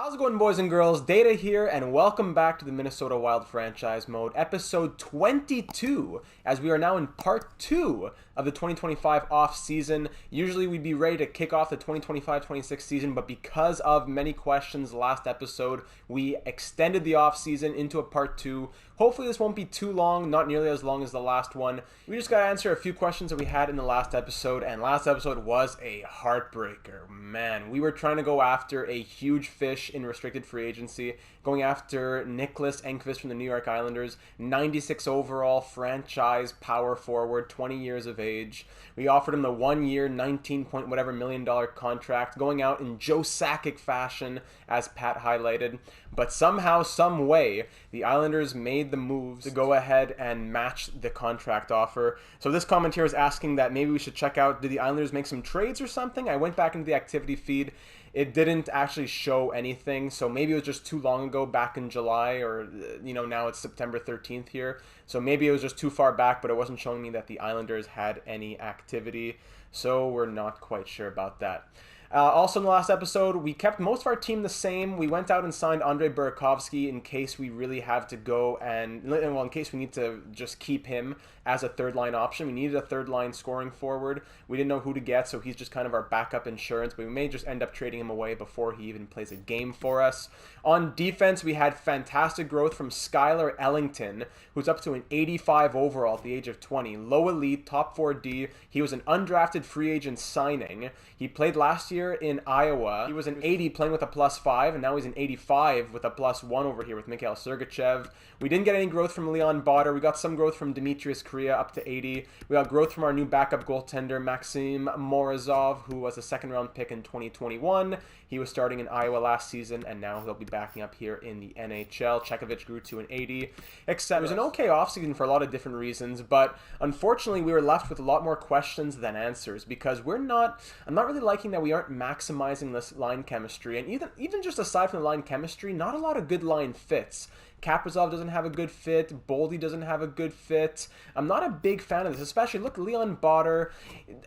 How's it going, boys and girls? Data here, and welcome back to the Minnesota Wild franchise mode, episode 22, as we are now in part 2 of the 2025 off-season. Usually we'd be ready to kick off the 2025-26 season, but because of many questions last episode, we extended the off-season into a part 2. Hopefully this won't be too long, not nearly as long as the last one. We just got to answer a few questions that we had in the last episode, and last episode was a heartbreaker. Man, we were trying to go after a huge fish in restricted free agency, going after Nicholas Enqvist from the New York Islanders, 96 overall, franchise power forward, 20 years of age. We offered him the 1 year, 19 point whatever million dollar contract, going out in Joe Sakic fashion, as Pat highlighted. But somehow, some way, the Islanders made the moves to go ahead and match the contract offer. So this comment here is asking that maybe we should check out, did the Islanders make some trades or something? I went back into the activity feed. It didn't actually show anything, so maybe it was just too long ago, back in July, or, now it's September 13th here. So maybe it was just too far back, but it wasn't showing me that the Islanders had any activity, so we're not quite sure about that. Also in the last episode, we kept most of our team the same. We went out and signed Andrei Burakovsky in case we really have to go in case we need to just keep him as a third-line option. We needed a third-line scoring forward. We didn't know who to get, so he's just kind of our backup insurance, but we may just end up trading him away before he even plays a game for us. On defense, we had fantastic growth from Skylar Ellington, who's up to an 85 overall at the age of 20. Low elite, top 4D. He was an undrafted free agent signing. He played last year in Iowa. He was an 80 playing with a +5, and now he's an 85 with a +1 over here with Mikhail Sergachev. We didn't get any growth from Leon Botter. We got some growth from Dimitrius Kria up to 80. We got growth from our new backup goaltender, Maxim Morozov, who was a second-round pick in 2021. He was starting in Iowa last season, and now he'll be backing up here in the NHL. Chekovich grew to an 80. Except it was an okay offseason for a lot of different reasons, but unfortunately we were left with a lot more questions than answers, because I'm not really liking that we aren't maximizing this line chemistry, and even just aside from the line chemistry, not a lot of good line fits. Kaprizov doesn't have a good fit. Boldy doesn't have a good fit. I'm not a big fan of this, especially, look, Leon Botter.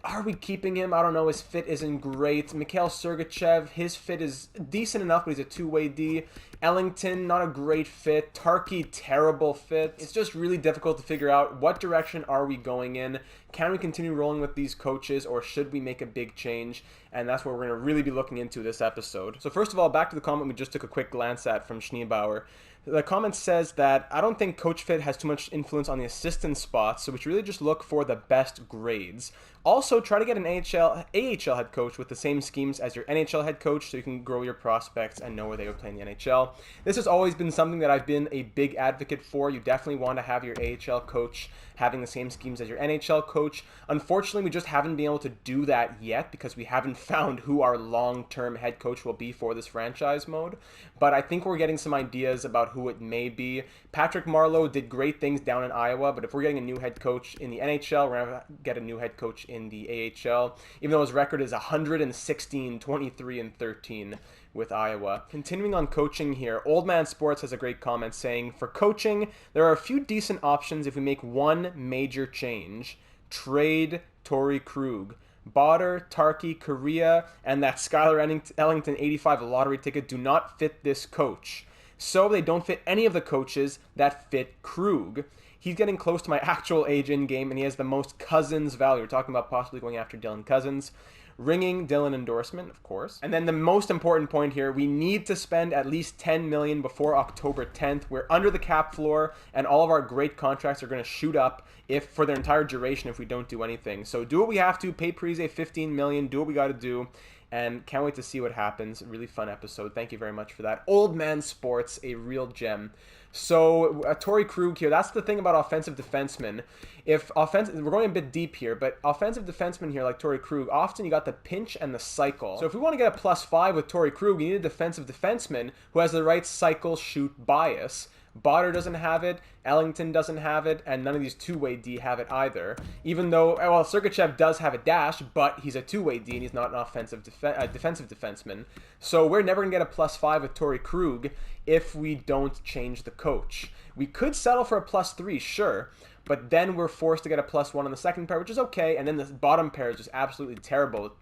Are we keeping him? I don't know. His fit isn't great. Mikhail Sergachev, his fit is decent enough, but he's a two-way D. Ellington, not a great fit. Tarky, terrible fit. It's just really difficult to figure out what direction are we going in. Can we continue rolling with these coaches, or should we make a big change? And that's what we're going to really be looking into this episode. So first of all, back to the comment we just took a quick glance at from Schneebauer. The comment says that I don't think coach fit has too much influence on the assistant spots, so we should really just look for the best grades. Also, try to get an AHL head coach with the same schemes as your NHL head coach so you can grow your prospects and know where they would play in the NHL. This has always been something that I've been a big advocate for. You definitely want to have your AHL coach having the same schemes as your NHL coach. Unfortunately, we just haven't been able to do that yet because we haven't found who our long-term head coach will be for this franchise mode. But I think we're getting some ideas about who it may be. Patrick Marleau did great things down in Iowa, but if we're getting a new head coach in the NHL, we're going to get a new head coach in the AHL, even though his record is 116, 23, and 13 with Iowa. Continuing on coaching here, Old Man Sports has a great comment saying, for coaching, there are a few decent options if we make one major change. Trade Torrey Krug. Botter, Tarky, Korea, and that Skylar Ellington 85 lottery ticket do not fit this coach. So they don't fit any of the coaches that fit Krug. He's getting close to my actual age in-game, and he has the most Cousins value. We're talking about possibly going after Dylan Cousins. Ringing Dylan endorsement, of course. And then the most important point here, we need to spend at least $10 million before October 10th. We're under the cap floor, and all of our great contracts are going to shoot up for their entire duration if we don't do anything. So do what we have to, pay Parise $15 million, do what we got to do, and can't wait to see what happens. Really fun episode. Thank you very much for that. Old Man Sports, a real gem. So, Torrey Krug here, that's the thing about offensive defensemen. We're going a bit deep here, but offensive defensemen here like Torrey Krug, often you got the pinch and the cycle. So if we want to get a +5 with Torrey Krug, you need a defensive defenseman who has the right cycle shoot bias. Botter doesn't have it, Ellington doesn't have it, and none of these two-way D have it either. Even though, Sergachev does have a dash, but he's a two-way D and he's not an offensive defensive defenseman. So we're never going to get a +5 with Torrey Krug if we don't change the coach. We could settle for a +3, sure, but then we're forced to get a +1 on the second pair, which is okay, and then the bottom pair is just absolutely terrible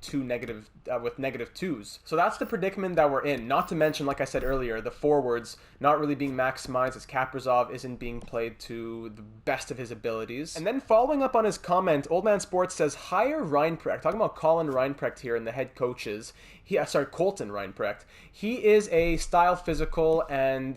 with negative twos. So that's the predicament that we're in. Not to mention, like I said earlier, the forwards not really being maximized as Kaprizov isn't being played to the best of his abilities. And then following up on his comment, Old Man Sports says hire Reinprecht. Talking about Colin Reinprecht here and the head coaches. Colton Reinprecht. He is a style, physical, and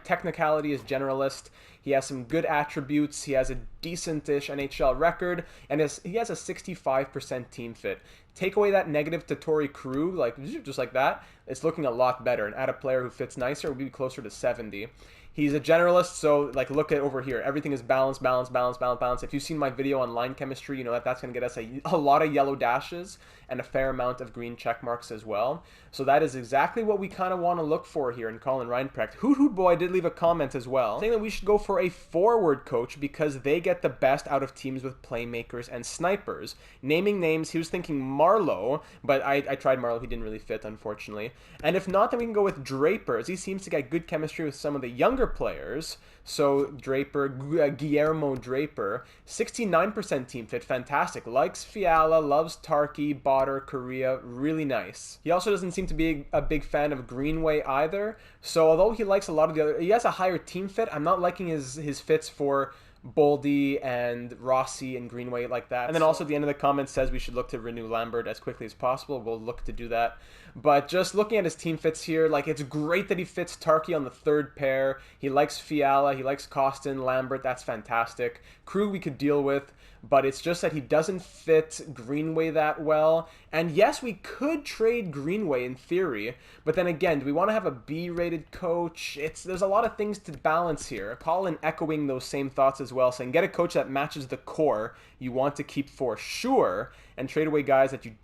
technicality is generalist. He has some good attributes. He has a decent-ish NHL record, and he has a 65% team fit. Take away that negative to Torrey Krug, just like that, it's looking a lot better. And add a player who fits nicer, would be closer to 70. He's a generalist, so look at over here. Everything is balanced. If you've seen my video on line chemistry, you know that's going to get us a lot of yellow dashes and a fair amount of green check marks as well. So that is exactly what we kind of want to look for here in Colin Reinprecht. Hoot Boy did leave a comment as well, saying that we should go for a forward coach because they get the best out of teams with playmakers and snipers. Naming names, he was thinking Marlowe, but I tried Marlowe. He didn't really fit, unfortunately. And if not, then we can go with Draper, as he seems to get good chemistry with some of the younger players. So Draper, Guillermo Draper, 69% team fit, fantastic. Likes Fiala, loves Tarky, Botter, Korea, really nice. He also doesn't seem to be a big fan of Greenway either. So although he likes a lot of the other, he has a higher team fit. I'm not liking his fits for Boldy and Rossi and Greenway like that. And then also at the end of the comment says we should look to renew Lambert as quickly as possible. We'll look to do that. But just looking at his team fits here, it's great that he fits Tarky on the third pair. He likes Fiala, he likes Costin, Lambert, that's fantastic. Krug we could deal with, but it's just that he doesn't fit Greenway that well. And yes, we could trade Greenway in theory, but then again, do we want to have a B-rated coach? There's a lot of things to balance here. Colin echoing those same thoughts as well, saying get a coach that matches the core you want to keep for sure, and trade away guys that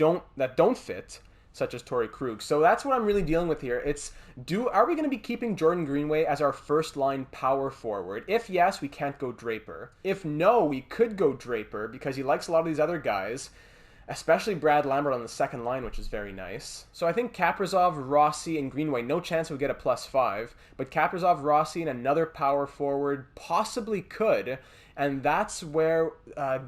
don't fit, such as Torrey Krug. So that's what I'm really dealing with here. Are we going to be keeping Jordan Greenway as our first line power forward? If yes, we can't go Draper. If no, we could go Draper because he likes a lot of these other guys, especially Brad Lambert on the second line, which is very nice. So I think Kaprizov, Rossi, and Greenway, no chance we'll get a +5, but Kaprizov, Rossi, and another power forward possibly could. And that's where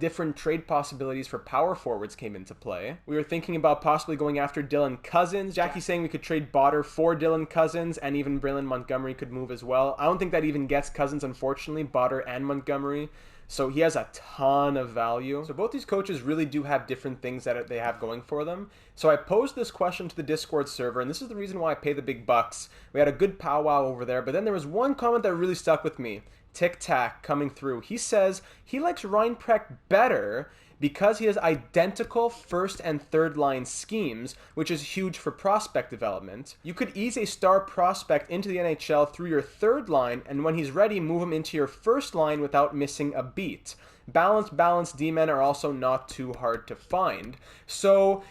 different trade possibilities for power forwards came into play. We were thinking about possibly going after Dylan Cousins. Jackie's saying we could trade Botter for Dylan Cousins, and even Braylon Montgomery could move as well. I don't think that even gets Cousins, unfortunately, Botter and Montgomery. So he has a ton of value. So both these coaches really do have different things that they have going for them. So I posed this question to the Discord server, and this is the reason why I pay the big bucks. We had a good powwow over there, but then there was one comment that really stuck with me. Tic Tac coming through. He says he likes Reinprecht better because he has identical first and third line schemes, which is huge for prospect development. You could ease a star prospect into the NHL through your third line, and when he's ready, move him into your first line without missing a beat. Balanced D-men are also not too hard to find. So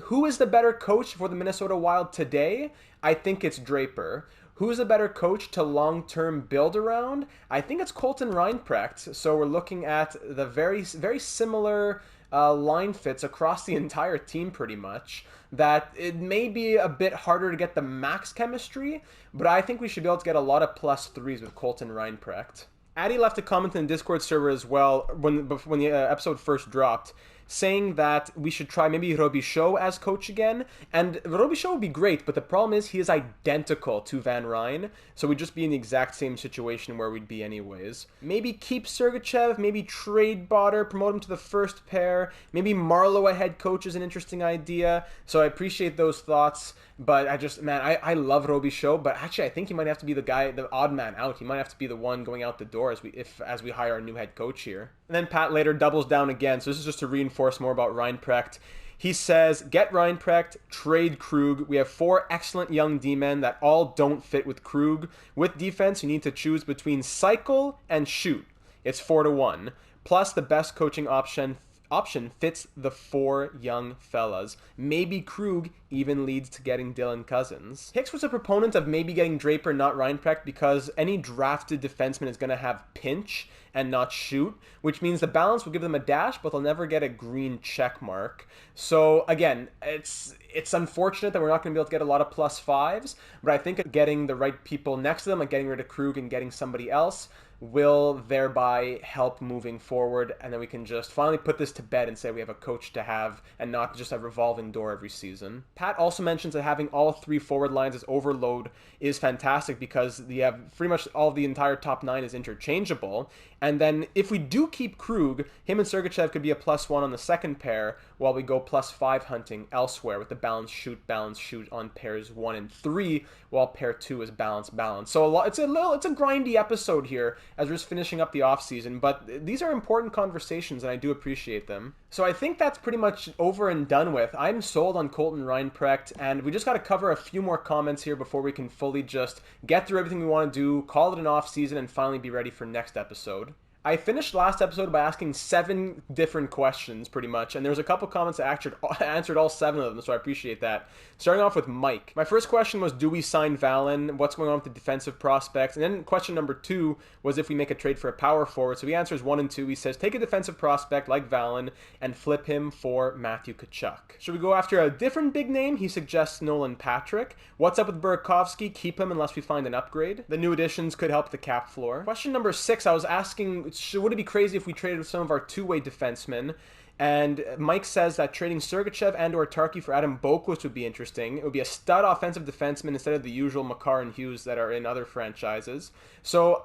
who is the better coach for the Minnesota Wild today? I think it's Draper. Who's a better coach to long-term build around? I think it's Colton Reinprecht. So we're looking at the very, very similar line fits across the entire team pretty much. That it may be a bit harder to get the max chemistry, but I think we should be able to get a lot of +3s with Colton Reinprecht. Addy left a comment in the Discord server as well when the episode first dropped, saying that we should try maybe Robichaud as coach again. And Robichaud would be great, but the problem is he is identical to Van Ryn, so we'd just be in the exact same situation where we'd be anyways. Maybe keep Sergachev, maybe trade Botter, promote him to the first pair, maybe Marlowe a head coach is an interesting idea. So I appreciate those thoughts, but I love Robichaud, but actually I think he might have to be the odd man out. He might have to be the one going out the door as we hire our new head coach here. And then Pat later doubles down again, so this is just to reinforce more about Reinprecht. He says, get Reinprecht, trade Krug. We have 4 excellent young D-men that all don't fit with Krug. With defense, you need to choose between cycle and shoot. It's 4-1. Plus, the best coaching option fits the 4 young fellas. Maybe Krug even leads to getting Dylan Cousins. Hicks was a proponent of maybe getting Draper, not Reinprecht, because any drafted defenseman is going to have pinch and not shoot, which means the balance will give them a dash, but they'll never get a green check mark. So again, it's unfortunate that we're not going to be able to get a lot of +5s, but I think getting the right people next to them, like getting rid of Krug and getting somebody else, will thereby help moving forward, and then we can just finally put this to bed and say we have a coach to have and not just a revolving door every season. Pat also mentions that having all 3 forward lines as overload is fantastic because you have pretty much all the entire top 9 is interchangeable, and then if we do keep Krug, him and Sergachev could be a +1 on the second pair while we go +5 hunting elsewhere with the balance shoot on pairs 1 and 3, while pair 2 is balance. So it's a grindy episode here as we're just finishing up the offseason, but these are important conversations and I do appreciate them. So I think that's pretty much over and done with. I'm sold on Colton Reinprecht, and we just got to cover a few more comments here before we can fully just get through everything we want to do, call it an offseason, and finally be ready for next episode. I finished last episode by asking 7 different questions, pretty much, and there was a couple comments that answered all 7 of them, so I appreciate that. Starting off with Mike. My first question was, do we sign Valen? What's going on with the defensive prospects? And then question number 2 was if we make a trade for a power forward. So he answers 1 and 2. He says, take a defensive prospect like Valen and flip him for Matthew Tkachuk. Should we go after a different big name? He suggests Nolan Patrick. What's up with Burakovsky? Keep him unless we find an upgrade. The new additions could help the cap floor. Question number 6, I was asking, would it be crazy if we traded with some of our two-way defensemen? And Mike says that trading Sergachev and or Tarky for Adam Boquist would be interesting. It would be a stud offensive defenseman instead of the usual Makar and Hughes that are in other franchises. So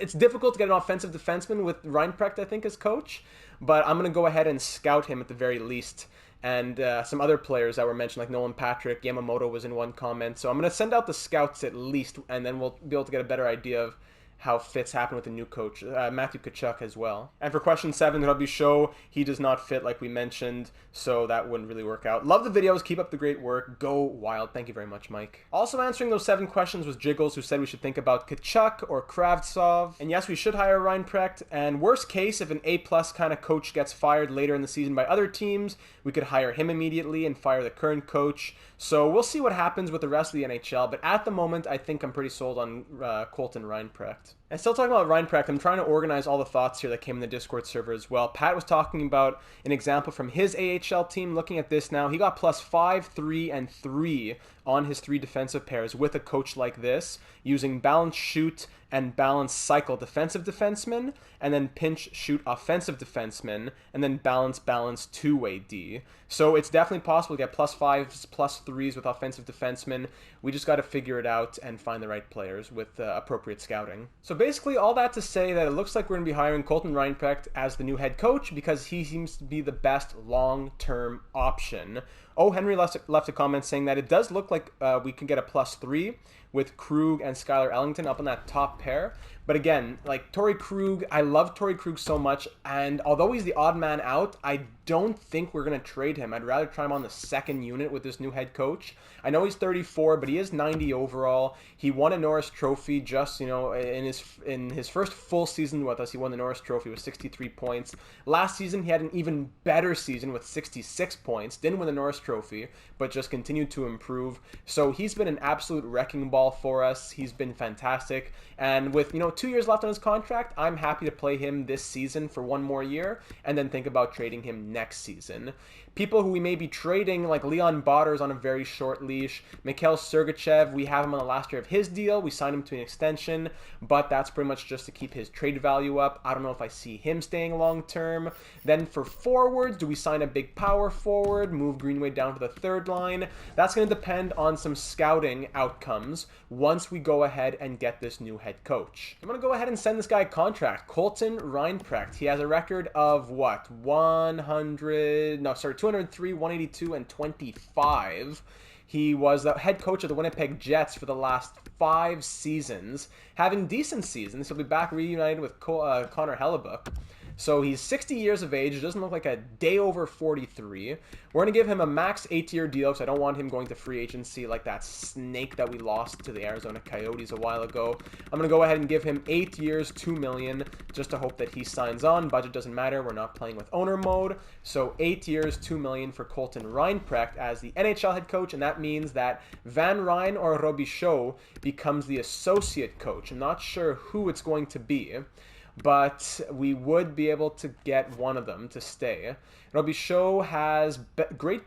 it's difficult to get an offensive defenseman with Reinprecht, I think, as coach. But I'm going to go ahead and scout him at the very least. And some other players that were mentioned, like Nolan Patrick, Yamamoto was in one comment. So I'm going to send out the scouts at least, and then we'll be able to get a better idea of how fits happen with the new coach, Matthew Tkachuk as well. And for question 7, Robbie Show, he does not fit like we mentioned, so that wouldn't really work out. Love the videos, keep up the great work, go wild. Thank you very much, Mike. Also answering those 7 questions was Jiggles, who said we should think about Tkachuk or Kravtsov. And yes, we should hire Reinprecht, and worst case, if an A+ kind of coach gets fired later in the season by other teams, we could hire him immediately and fire the current coach. So we'll see what happens with the rest of the NHL, but at the moment, I think I'm pretty sold on Colton Reinprecht. And still talking about Reinprecht, I'm trying to organize all the thoughts here that came in the Discord server as well. Pat was talking about an example from his AHL team. Looking at this now, he got +5, 3, and 3 on his 3 defensive pairs with a coach like this, using balance shoot and balance cycle defensive defensemen, and then pinch shoot offensive defensemen, and then balance two-way D. So it's definitely possible to get +5s, +3s with offensive defensemen. We just got to figure it out and find the right players with appropriate scouting. So basically all that to say that it looks like we're going to be hiring Colton Reinprecht as the new head coach because he seems to be the best long-term option. Oh, Henry left a comment saying that it does look like we can get a +3 with Krug and Skylar Ellington up on that top pair. But again, like Torrey Krug, I love Torrey Krug so much, and although he's the odd man out, I don't think we're going to trade him. I'd rather try him on the second unit with this new head coach. I know he's 34, but he is 90 overall. He won a Norris Trophy just, in his first full season with us. He won the Norris Trophy with 63 points. Last season, he had an even better season with 66 points. Didn't win the Norris Trophy, but just continued to improve. So he's been an absolute wrecking ball for us. He's been fantastic. And with, 2 years left on his contract, I'm happy to play him this season for 1 more year and then think about trading him next season. People who we may be trading, like Leon Botters on a very short leash. Mikhail Sergachev, we have him on the last year of his deal. We signed him to an extension, but that's pretty much just to keep his trade value up. I don't know if I see him staying long term. Then for forwards, do we sign a big power forward, move Greenway down to the third line? That's going to depend on some scouting outcomes once we go ahead and get this new head coach. I'm going to go ahead and send this guy a contract. Colton Reinprecht. He has a record of what? 203, 182, and 25. He was the head coach of the Winnipeg Jets for the last 5 seasons, having decent seasons. He'll be back reunited with Connor Hellebuck. So he's 60 years of age. Doesn't look like a day over 43. We're going to give him a max 8-year deal because I don't want him going to free agency like that snake that we lost to the Arizona Coyotes a while ago. I'm going to go ahead and give him 8 years, $2 million, just to hope that he signs on. Budget doesn't matter. We're not playing with owner mode. So 8 years, $2 million for Colton Reinprecht as the NHL head coach, and that means that Van Ryn or Robichaud becomes the associate coach. I'm not sure who it's going to be, but we would be able to get one of them to stay. Robichaud has great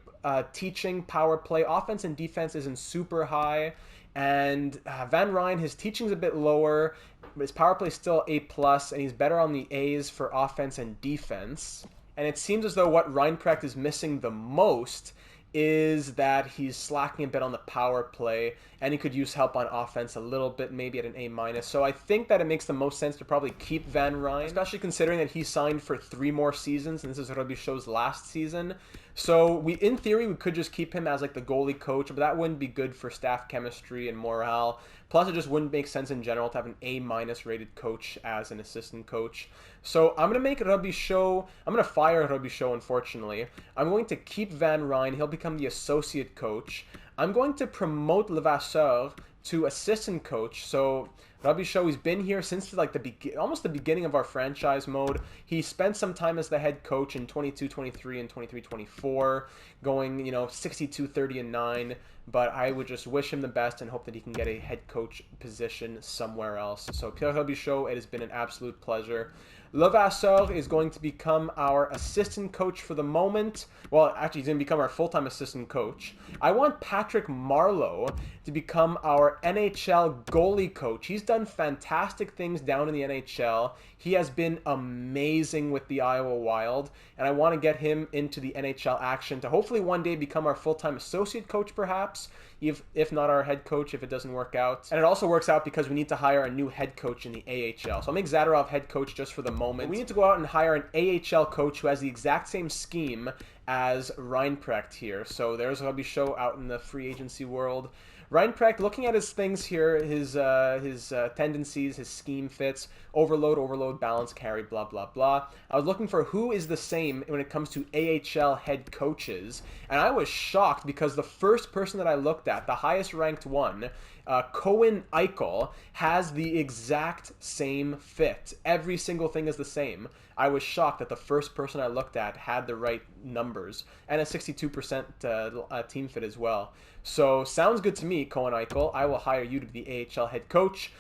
teaching, power play. Offense and defense isn't super high, And Van Ryn, his teaching's a bit lower, but his power play is still A+, and he's better on the A's for offense and defense. And it seems as though what Reinprecht is missing the most is that he's slacking a bit on the power play, and he could use help on offense a little bit, maybe at an A-. So I think that it makes the most sense to probably keep Van Ryn, especially considering that he signed for 3 more seasons, and this is Robichaud's last season. So in theory, we could just keep him as like the goalie coach, but that wouldn't be good for staff chemistry and morale. Plus, it just wouldn't make sense in general to have an A- rated coach as an assistant coach. So I'm going to make Robichaud, I'm going to fire Robichaud, unfortunately. I'm going to keep Van Ryn. He'll become the associate coach. I'm going to promote Levasseur to assistant coach. So Robichaud, he's been here since like almost the beginning of our franchise mode. He spent some time as the head coach in 22-23 and 23-24, going 62-30-9. But I would just wish him the best and hope that he can get a head coach position somewhere else. So Pierre Robichaud, it has been an absolute pleasure. Levasseur is going to become our assistant coach for the moment. Well, actually, he's going to become our full-time assistant coach. I want Patrick Marleau to become our NHL goalie coach. He's done fantastic things down in the NHL. He has been amazing with the Iowa Wild, and I want to get him into the NHL action to hopefully one day become our full-time associate coach, perhaps, if not our head coach, if it doesn't work out. And it also works out because we need to hire a new head coach in the AHL. So I'll make Zadorov head coach just for the moment. We need to go out and hire an AHL coach who has the exact same scheme as Reinprecht here. So there's Robichaud out in the free agency world. Reinprecht, looking at his things here, his tendencies, his scheme fits, overload, balance, carry, blah, blah, blah. I was looking for who is the same when it comes to AHL head coaches, and I was shocked because the first person that I looked at, the highest ranked one, Cohen Eichel, has the exact same fit. Every single thing is the same. I was shocked that the first person I looked at had the right numbers and a 62% team fit as well. So sounds good to me, Cohen Eichel. I will hire you to be the AHL head coach.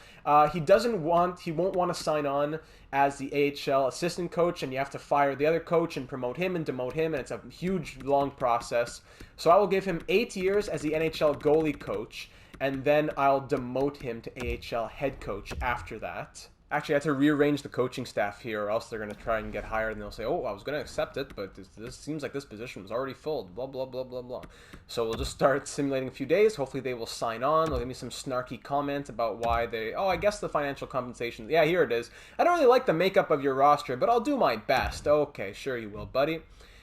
He won't want to sign on as the AHL assistant coach, and you have to fire the other coach and promote him and demote him, and it's a huge, long process. So I will give him 8 years as the NHL goalie coach, and then I'll demote him to AHL head coach after that. Actually, I had to rearrange the coaching staff here, or else they're going to try and get hired, and they'll say, oh, I was going to accept it, but this seems like this position was already filled, blah, blah, blah, blah, blah. So we'll just start simulating a few days. Hopefully they will sign on. They'll give me some snarky comment about why I guess the financial compensation. Yeah, here it is. I don't really like the makeup of your roster, but I'll do my best. Okay, sure you will, buddy.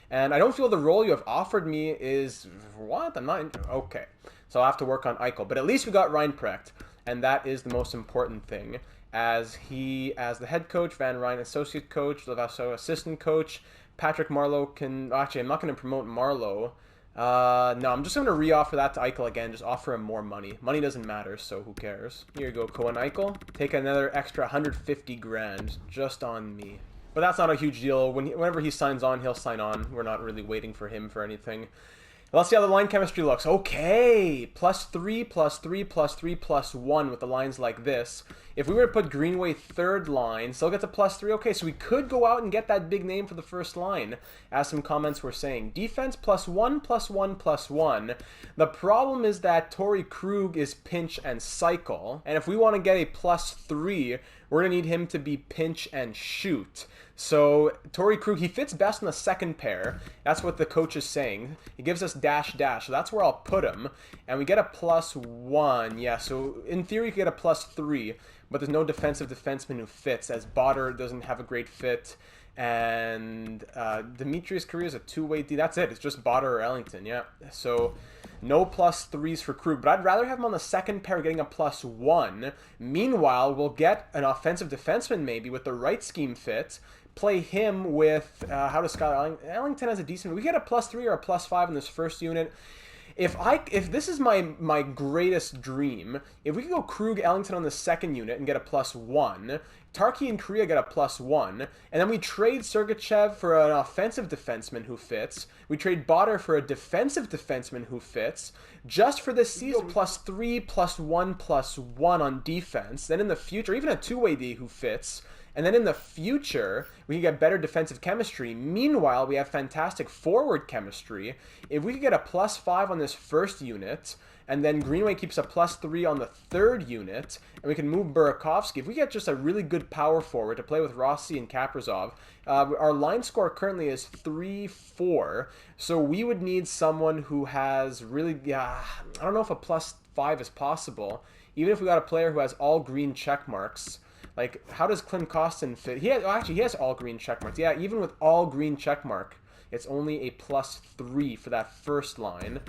And I don't feel the role you have offered me is... What? I'm not... Okay. So I'll have to work on Eichel. But at least we got Reinprecht, and that is the most important thing. As the head coach, Van Ryn associate coach, Levasseur assistant coach, Patrick Marleau can... Actually, I'm not going to promote Marleau. No, I'm just going to re-offer that to Eichel again. Just offer him more money. Money doesn't matter, so who cares? Here you go, Cohen Eichel. Take another extra 150 grand just on me. But that's not a huge deal. Whenever he signs on, he'll sign on. We're not really waiting for him for anything. Let's see how the line chemistry looks. Okay, +3, +3, +3, +1 with the lines like this. If we were to put Greenway third line, still get to +3. Okay, so we could go out and get that big name for the first line, as some comments were saying. Defense +1, +1, +1. The problem is that Torrey Krug is pinch and cycle, and if we want to get a +3, we're going to need him to be pinch and shoot. So Torrey Krug, he fits best in the second pair. That's what the coach is saying. He gives us dash, so that's where I'll put him. And we get a +1. Yeah, so in theory you could get a +3, but there's no defensive defenseman who fits, as Botter doesn't have a great fit. And Demetrius Correa is a two-way D. That's it. It's just Botter or Ellington, yeah. So no +3s for Krug, but I'd rather have him on the second pair getting a +1. Meanwhile, we'll get an offensive defenseman maybe with the right scheme fit. Play him with, how does Scott Ellington has a decent, we get a +3 or a +5 in this first unit. If this is my greatest dream, if we could go Krug Ellington on the second unit and get a +1, Tarky and Korea get a +1, and then we trade Sergachev for an offensive defenseman who fits. We trade Botter for a defensive defenseman who fits. Just for this season, +3, +1, +1 on defense. Then in the future, even a two-way D who fits. And then in the future, we can get better defensive chemistry. Meanwhile, we have fantastic forward chemistry. If we could get a +5 on this first unit, and then Greenway keeps a +3 on the third unit, and we can move Burakovsky. If we get just a really good power forward to play with Rossi and Kaprizov, our line score currently is 3-4, so we would need someone who has really, I don't know if a +5 is possible, even if we got a player who has all green check marks. Like, how does Klim Kostin fit? He has all green check marks. Yeah, even with all green check mark, it's only a +3 for that first line.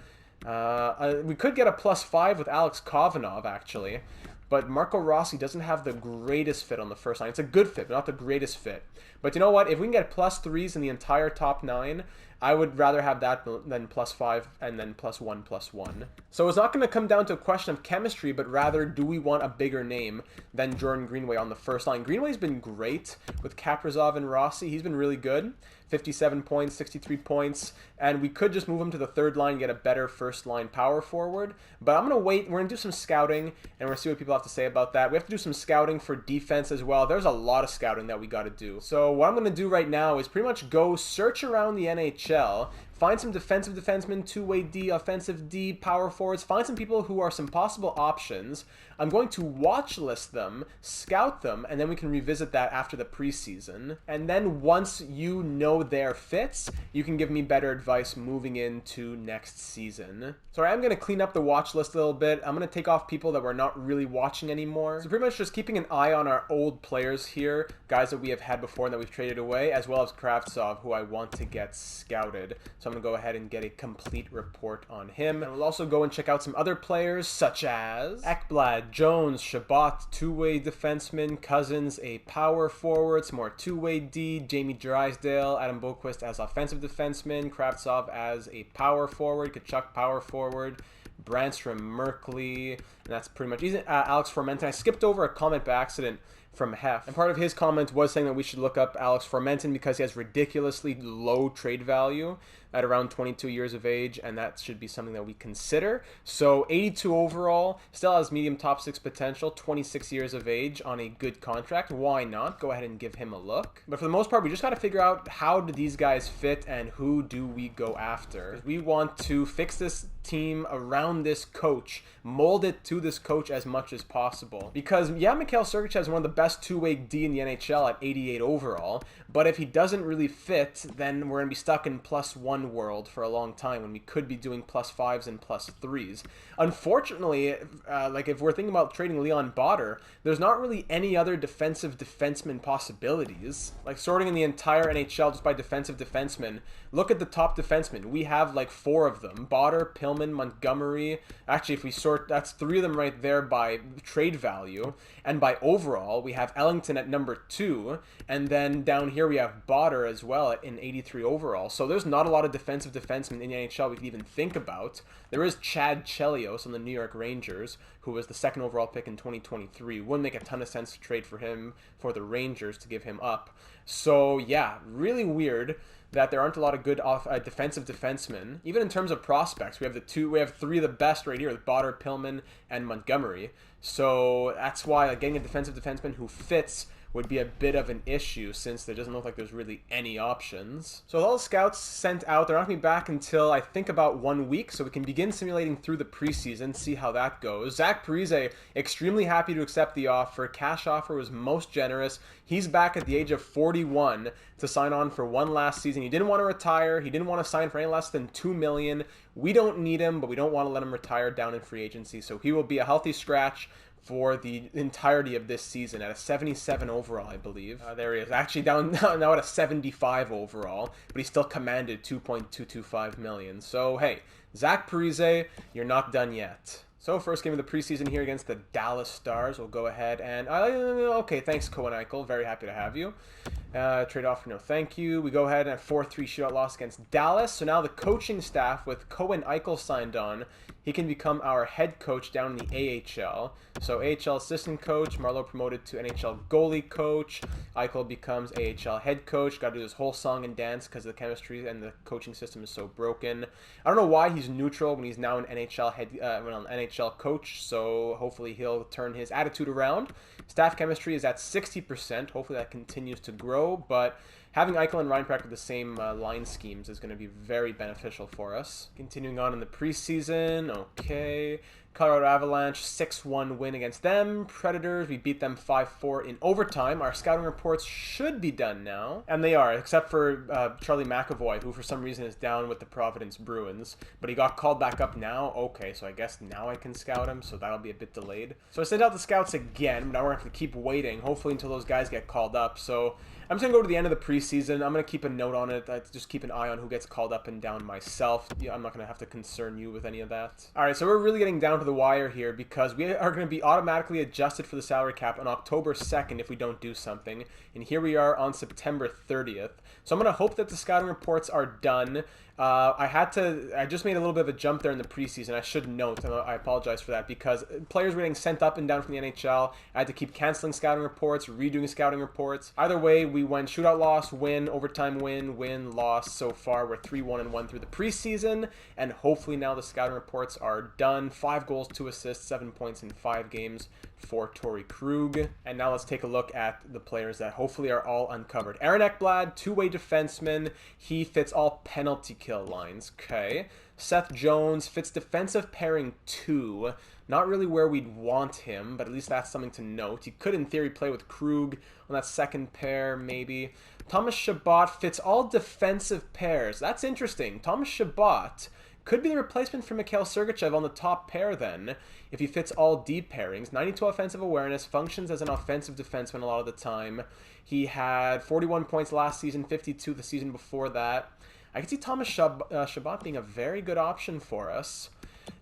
We could get a +5 with Alex Kovanov, actually, but Marco Rossi doesn't have the greatest fit on the first line. It's a good fit, but not the greatest fit. But you know what? If we can get +3s in the entire top 9, I would rather have that than +5 and then +1/+1. So it's not going to come down to a question of chemistry, but rather, do we want a bigger name than Jordan Greenway on the first line? Greenway's been great with Kaprizov and Rossi. He's been really good. 57 points, 63 points, and we could just move him to the third line and get a better first line power forward. But I'm going to wait. We're going to do some scouting, and we're going to see what people have to say about that. We have to do some scouting for defense as well. There's a lot of scouting that we got to do. So what I'm going to do right now is pretty much go search around the NHL, find some defensive defensemen, two-way D, offensive D, power forwards, find some people who are some possible options. I'm going to watch list them, scout them, and then we can revisit that after the preseason. And then once you know their fits, you can give me better advice moving into next season. So I'm going to clean up the watch list a little bit. I'm going to take off people that we're not really watching anymore. So pretty much just keeping an eye on our old players here, guys that we have had before and that we've traded away, as well as Kravtsov, who I want to get scouted. So I'm going to go ahead and get a complete report on him. And we'll also go and check out some other players, such as Ekblad, Jones, Shabbat, two-way defenseman, Cousins, a power forward, some more two-way D, Jamie Drysdale, Adam Boquist as offensive defenseman, Kravtsov as a power forward, Kachuk power forward, Brandstrom, Merkley, and that's pretty much easy. Alex Formenton. I skipped over a comment by accident from Hef, and part of his comment was saying that we should look up Alex Formenton because he has ridiculously low trade value at around 22 years of age, and that should be something that we consider. So 82 overall, still has medium top 6 potential, 26 years of age on a good contract. Why not? Go ahead and give him a look. But for the most part, we just got to figure out how do these guys fit and who do we go after. We want to fix this team around this coach, mold it to this coach as much as possible. Because yeah, Mikhail Sergachev is one of the best two-way D in the NHL at 88 overall, but if he doesn't really fit, then we're going to be stuck in +1 world for a long time when we could be doing +5s and +3s. Unfortunately, like if we're thinking about trading Leon Botter, there's not really any other defensive defenseman possibilities. Like sorting in the entire NHL just by defensive defensemen, look at the top defensemen. We have like 4 of them. Botter, Pillman, Montgomery. Actually, if we sort, that's 3 of them right there by trade value. And by overall, we have Ellington at number 2. And then down here we have Botter as well in 83 overall. So there's not a lot of defensive defensemen in the NHL we could even think about. There is Chad Chelios on the New York Rangers, who was the 2nd overall pick in 2023. Wouldn't make a ton of sense to trade for him for the Rangers to give him up. So yeah, really weird that there aren't a lot of good defensive defensemen. Even in terms of prospects, we have 3 of the best right here with Botter, Pillman, and Montgomery. So that's why getting a defensive defenseman who fits would be a bit of an issue since there doesn't look like there's really any options. So with all the scouts sent out, they're not going to be back until I think about 1 week, so we can begin simulating through the preseason, see how that goes. Zach Parise, extremely happy to accept the offer. Cash offer was most generous. He's back at the age of 41 to sign on for one last season. He didn't want to retire. He didn't want to sign for any less than $2 million. We don't need him, but we don't want to let him retire down in free agency, so he will be a healthy scratch for the entirety of this season at a 77 overall, I believe. There he is. Actually down now at a 75 overall, but he still commanded $2.225 million. So, hey, Zach Parise, you're not done yet. So, first game of the preseason here against the Dallas Stars. We'll go ahead and... okay, thanks, Cohen Eichel. Very happy to have you. Trade offer, no thank you. We go ahead and a 4-3 shootout loss against Dallas. So now the coaching staff with Cohen Eichel signed on, he can become our head coach down in the AHL. So AHL assistant coach, Marleau promoted to NHL goalie coach. Eichel becomes AHL head coach. Got to do this whole song and dance because the chemistry and the coaching system is so broken. I don't know why he's neutral when he's now an NHL coach. So hopefully he'll turn his attitude around. Staff chemistry is at 60%. Hopefully that continues to grow, but having Eichel and Reinprecht with the same line schemes is going to be very beneficial for us. Continuing on in the preseason, okay. Colorado Avalanche, 6-1 win against them. Predators, we beat them 5-4 in overtime. Our scouting reports should be done now. And they are, except for Charlie McAvoy, who for some reason is down with the Providence Bruins. But he got called back up now. Okay, so I guess now I can scout him, so that'll be a bit delayed. So I sent out the scouts again, but now we're going to have to keep waiting, hopefully until those guys get called up. So I'm just going to go to the end of the preseason. I'm going to keep a note on it. I just keep an eye on who gets called up and down myself. Yeah, I'm not going to have to concern you with any of that. All right, so we're really getting down to the wire here because we are going to be automatically adjusted for the salary cap on October 2nd if we don't do something. And here we are on September 30th. So I'm going to hope that the scouting reports are done. I just made a little bit of a jump there in the preseason. I should note, and I apologize for that, because players were getting sent up and down from the NHL. I had to keep canceling scouting reports, redoing scouting reports. Either way, we went shootout loss, win, overtime win, loss. So far, we're 3-1-1 through the preseason, and hopefully now the scouting reports are done. 5 goals, 2 assists, 7 points in 5 games for Torrey Krug. And now let's take a look at the players that hopefully are all uncovered. Aaron Ekblad, two-way defenseman. He fits all penalty kill lines. Okay. Seth Jones fits defensive pairing 2. Not really where we'd want him, but at least that's something to note. He could, in theory, play with Krug on that second pair, maybe. Thomas Chabot fits all defensive pairs. That's interesting. Thomas Chabot could be the replacement for Mikhail Sergachev on the top pair then, if he fits all deep pairings. 92 offensive awareness, functions as an offensive defenseman a lot of the time. He had 41 points last season, 52 the season before that. I can see Thomas Chabot being a very good option for us.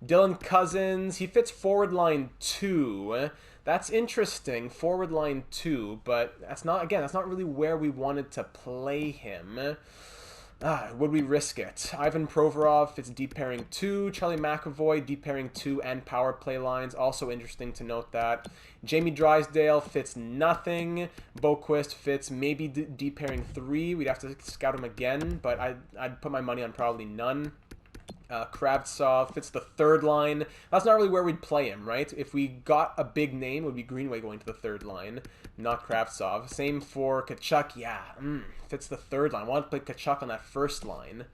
Dylan Cousins, he fits forward line 2. That's interesting, forward line 2, but that's not really where we wanted to play him. Would we risk it? Ivan Provorov fits deep pairing 2. Charlie McAvoy, deep pairing 2 and power play lines. Also interesting to note that. Jamie Drysdale fits nothing. Boquist fits maybe deep pairing 3. We'd have to scout him again, but I'd put my money on probably none. Kravtsov fits the third line. That's not really where we'd play him, right? If we got a big name, it would be Greenway going to the third line, not Kravtsov. Same for Tkachuk. Yeah, fits the third line. I want to play Tkachuk on that first line.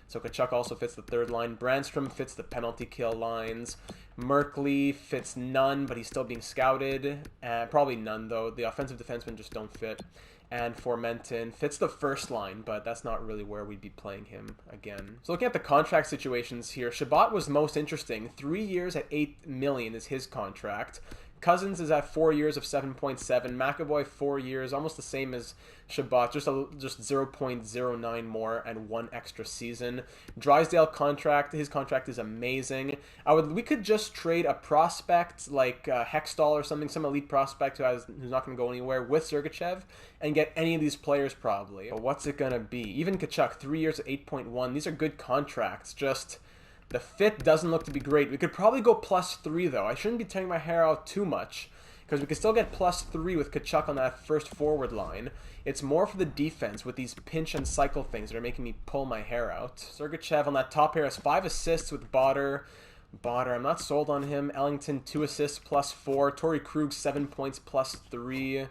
So Tkachuk also fits the third line. Brandstrom fits the penalty kill lines. Merkley fits none, but he's still being scouted. Probably none, though. The offensive defensemen just don't fit. And Formenton fits the first line, but that's not really where we'd be playing him again. So looking at the contract situations here, Chabot was most interesting. 3 years at $8 million is his contract. Cousins is at 4 years of 7.7. McAvoy 4 years, almost the same as Chabot, just 0.09 more and 1 extra season. Drysdale contract, his contract is amazing. We could just trade a prospect like Hextall or something, some elite prospect who's not going to go anywhere with Sergachev and get any of these players probably. But what's it going to be? Even Tkachuk, 3 years at 8.1. These are good contracts. Just the fit doesn't look to be great. We could probably go +3 though. I shouldn't be tearing my hair out too much because we could still get +3 with Tkachuk on that first forward line. It's more for the defense with these pinch and cycle things that are making me pull my hair out. Sergachev on that top pair has 5 assists with Botter, I'm not sold on him. Ellington 2 assists +4. Torrey Krug 7 points +3.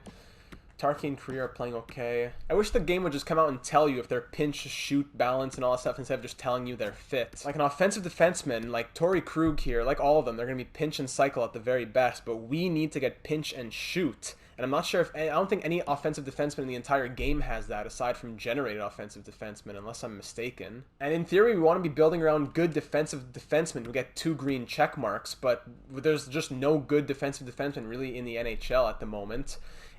Tarky and Korea are playing okay. I wish the game would just come out and tell you if they're pinch, shoot, balance, and all that stuff instead of just telling you they're fit. Like an offensive defenseman, like Torrey Krug here, like all of them, they're going to be pinch and cycle at the very best, but we need to get pinch and shoot. And I'm not sure I don't think any offensive defenseman in the entire game has that aside from generated offensive defensemen, unless I'm mistaken. And in theory, we want to be building around good defensive defensemen who get 2 green check marks, but there's just no good defensive defensemen really in the NHL at the moment.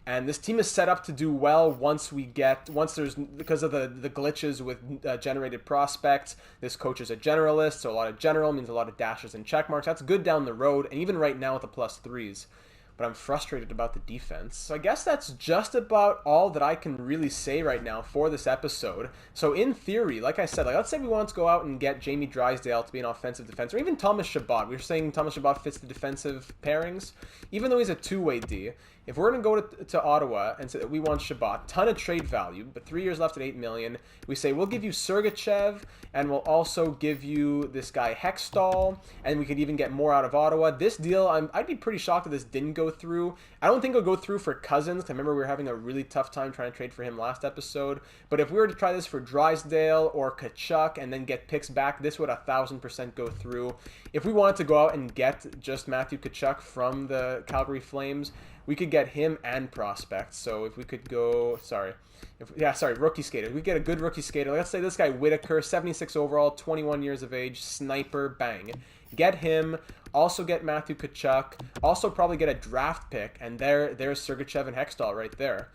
And this team is set up to do well because of the glitches with generated prospects. This coach is a generalist, so a lot of general means a lot of dashes and check marks. That's good down the road, and even right now with the +3s. but I'm frustrated about the defense. So I guess that's just about all that I can really say right now for this episode. So in theory, like I said, let's say we want to go out and get Jamie Drysdale to be an offensive defenseman, or even Thomas Chabot. We were saying Thomas Chabot fits the defensive pairings, even though he's a two-way D. If we're going to go to Ottawa and say that we want Chabot, ton of trade value, but 3 years left at $8 million, we say we'll give you Sergachev, and we'll also give you this guy Hextall, and we could even get more out of Ottawa. This deal, I'd be pretty shocked if this didn't go through. I don't think it'll go through for Cousins. I remember we were having a really tough time trying to trade for him last episode. But if we were to try this for Drysdale or Tkachuk and then get picks back, this would 1,000% go through. If we wanted to go out and get just Matthew Tkachuk from the Calgary Flames, we could get him and prospects. So if we could go, rookie skater. We get a good rookie skater. Let's say this guy Whitaker, 76 overall, 21 years of age, sniper, bang. Get him. Also get Matthew Tkachuk. Also probably get a draft pick. And there's Sergachev and Hextall right there.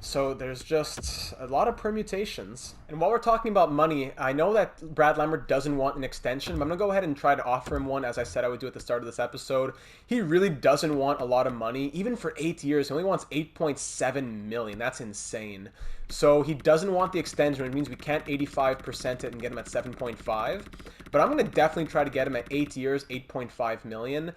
So there's just a lot of permutations. And while we're talking about money, I know that Brad Lambert doesn't want an extension, but I'm going to go ahead and try to offer him one, as I said I would do at the start of this episode. He really doesn't want a lot of money. Even for 8 years, he only wants $8.7 million. That's insane. So he doesn't want the extension, which means we can't 85% it and get him at 7.5. But I'm going to definitely try to get him at 8 years, $8.5 million.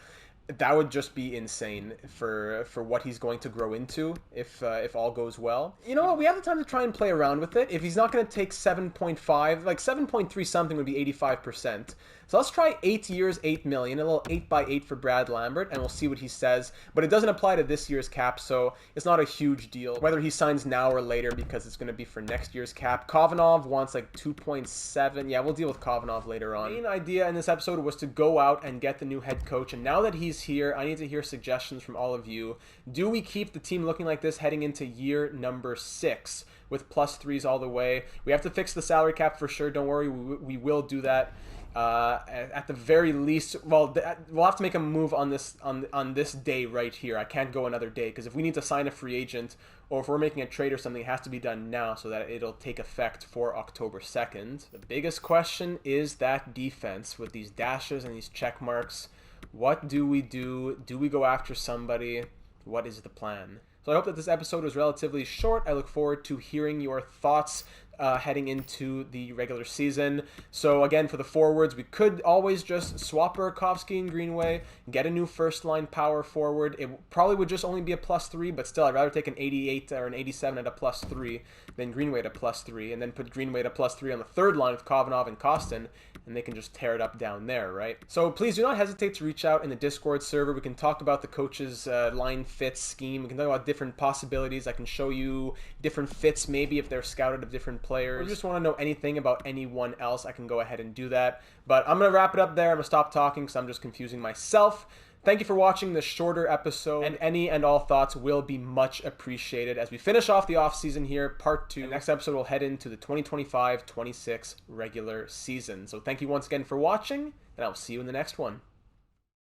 That would just be insane for what he's going to grow into if all goes well. You know what? We have the time to try and play around with it. If he's not going to take 7.5, like 7.3 something would be 85%. So let's try 8 years, $8 million, a little 8x8 for Brad Lambert, and we'll see what he says. But it doesn't apply to this year's cap, so it's not a huge deal, whether he signs now or later, because it's going to be for next year's cap. Kovanov wants like 2.7. Yeah, we'll deal with Kovanov later on. The main idea in this episode was to go out and get the new head coach, and now that he's here, I need to hear suggestions from all of you. Do we keep the team looking like this heading into year number 6 with +3s all the way? We have to fix the salary cap for sure. Don't worry, we will do that. At the very least, well, we'll have to make a move on this day right here. I can't go another day, because if we need to sign a free agent, or if we're making a trade or something, it has to be done now so that it'll take effect for October 2nd. The biggest question is that defense with these dashes and these check marks. What do we do? Do we go after somebody? What is the plan? So I hope that this episode was relatively short. I look forward to hearing your thoughts heading into the regular season. So again, for the forwards, we could always just swap Burakovsky and Greenway, get a new first-line power forward. It probably would just only be a +3, but still, I'd rather take an 88 or an 87 at a +3 than Greenway at a +3, and then put Greenway at a +3 on the third line with Kovanov and Kostin, and they can just tear it up down there, right? So please do not hesitate to reach out in the Discord server. We can talk about the coach's line fit scheme. We can talk about different possibilities. I can show you different fits, maybe if they're scouted of different players. Or you just want to know anything about anyone else, I can go ahead and do that. But I'm going to wrap it up there. I'm going to stop talking because I'm just confusing myself. Thank you for watching this shorter episode, and any and all thoughts will be much appreciated as we finish off the offseason here, part 2. The next episode will head into the 2025-26 regular season. So thank you once again for watching, and I'll see you in the next one.